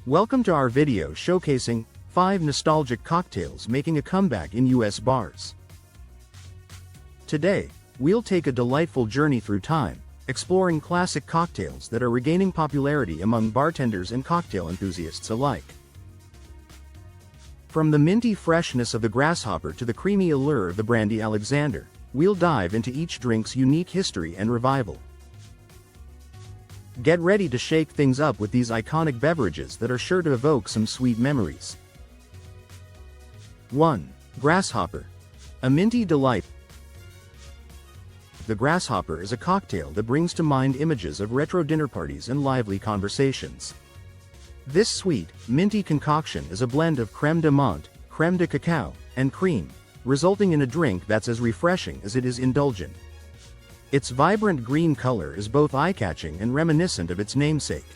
Welcome to our video showcasing 5 nostalgic cocktails making a comeback in US bars. Today, we'll take a delightful journey through time, exploring classic cocktails that are regaining popularity among bartenders and cocktail enthusiasts alike. From the minty freshness of the Grasshopper to the creamy allure of the Brandy Alexander, we'll dive into each drink's unique history and revival. Get ready to shake things up with these iconic beverages that are sure to evoke some sweet memories. 1. Grasshopper. A minty delight. The Grasshopper is a cocktail that brings to mind images of retro dinner parties and lively conversations. This sweet, minty concoction is a blend of crème de menthe, crème de cacao, and cream, resulting in a drink that's as refreshing as it is indulgent. Its vibrant green color is both eye-catching and reminiscent of its namesake.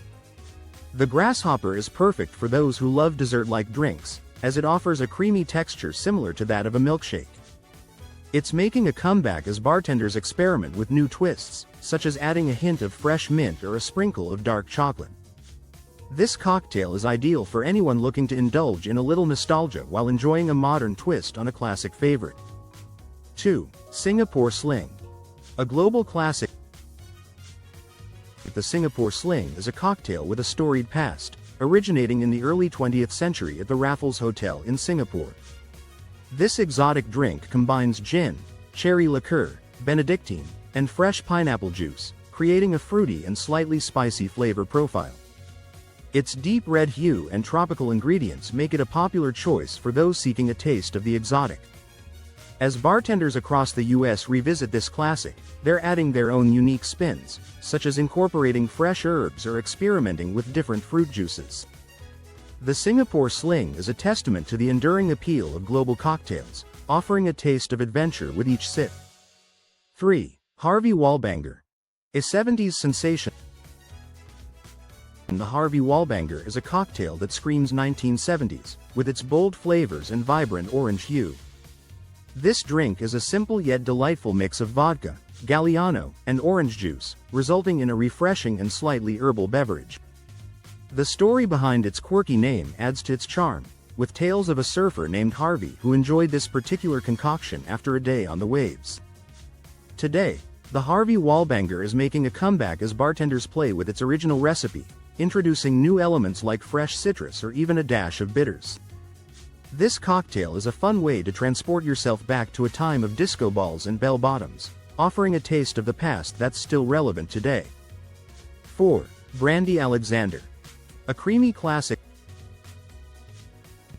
The Grasshopper is perfect for those who love dessert-like drinks, as it offers a creamy texture similar to that of a milkshake. It's making a comeback as bartenders experiment with new twists, such as adding a hint of fresh mint or a sprinkle of dark chocolate. This cocktail is ideal for anyone looking to indulge in a little nostalgia while enjoying a modern twist on a classic favorite. 2. Singapore Sling. A global classic. The Singapore Sling is a cocktail with a storied past, originating in the early 20th century at the Raffles Hotel in Singapore. This exotic drink combines gin, cherry liqueur, Benedictine, and fresh pineapple juice, creating a fruity and slightly spicy flavor profile. Its deep red hue and tropical ingredients make it a popular choice for those seeking a taste of the exotic. As bartenders across the US revisit this classic, they're adding their own unique spins, such as incorporating fresh herbs or experimenting with different fruit juices. The Singapore Sling is a testament to the enduring appeal of global cocktails, offering a taste of adventure with each sip. 3. Harvey Wallbanger. A 70s sensation. The Harvey Wallbanger is a cocktail that screams 1970s, with its bold flavors and vibrant orange hue. This drink is a simple yet delightful mix of vodka, Galliano, and orange juice, resulting in a refreshing and slightly herbal beverage. The story behind its quirky name adds to its charm, with tales of a surfer named Harvey who enjoyed this particular concoction after a day on the waves. Today, the Harvey Wallbanger is making a comeback as bartenders play with its original recipe, introducing new elements like fresh citrus or even a dash of bitters. This cocktail is a fun way to transport yourself back to a time of disco balls and bell-bottoms, offering a taste of the past that's still relevant today. 4. Brandy Alexander. A creamy classic.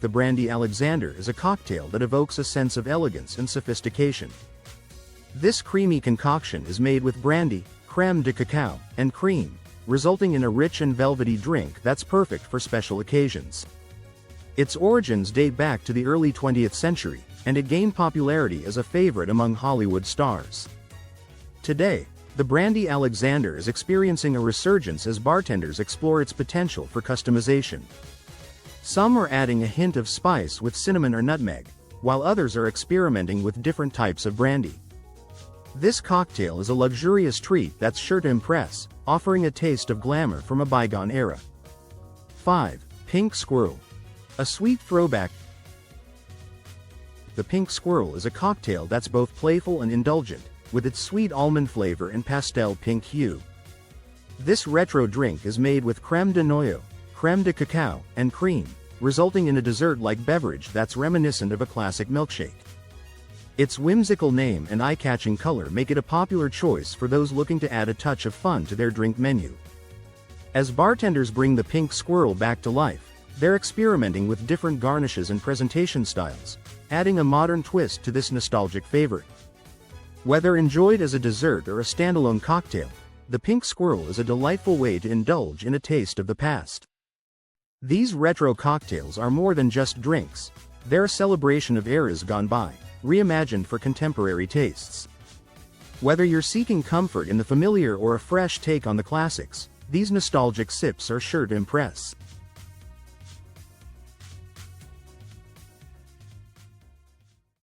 The Brandy Alexander is a cocktail that evokes a sense of elegance and sophistication. This creamy concoction is made with brandy, crème de cacao, and cream, resulting in a rich and velvety drink that's perfect for special occasions. Its origins date back to the early 20th century, and it gained popularity as a favorite among Hollywood stars. Today, the Brandy Alexander is experiencing a resurgence as bartenders explore its potential for customization. Some are adding a hint of spice with cinnamon or nutmeg, while others are experimenting with different types of brandy. This cocktail is a luxurious treat that's sure to impress, offering a taste of glamour from a bygone era. 5. Pink Squirrel. A sweet throwback. The Pink Squirrel is a cocktail that's both playful and indulgent, with its sweet almond flavor and pastel pink hue. This retro drink is made with crème de noyeau, crème de cacao, and cream, resulting in a dessert-like beverage that's reminiscent of a classic milkshake. Its whimsical name and eye-catching color make it a popular choice for those looking to add a touch of fun to their drink menu. As bartenders bring the Pink Squirrel back to life, they're experimenting with different garnishes and presentation styles, adding a modern twist to this nostalgic favorite. Whether enjoyed as a dessert or a standalone cocktail, the Pink Squirrel is a delightful way to indulge in a taste of the past. These retro cocktails are more than just drinks, they're a celebration of eras gone by, reimagined for contemporary tastes. Whether you're seeking comfort in the familiar or a fresh take on the classics, these nostalgic sips are sure to impress.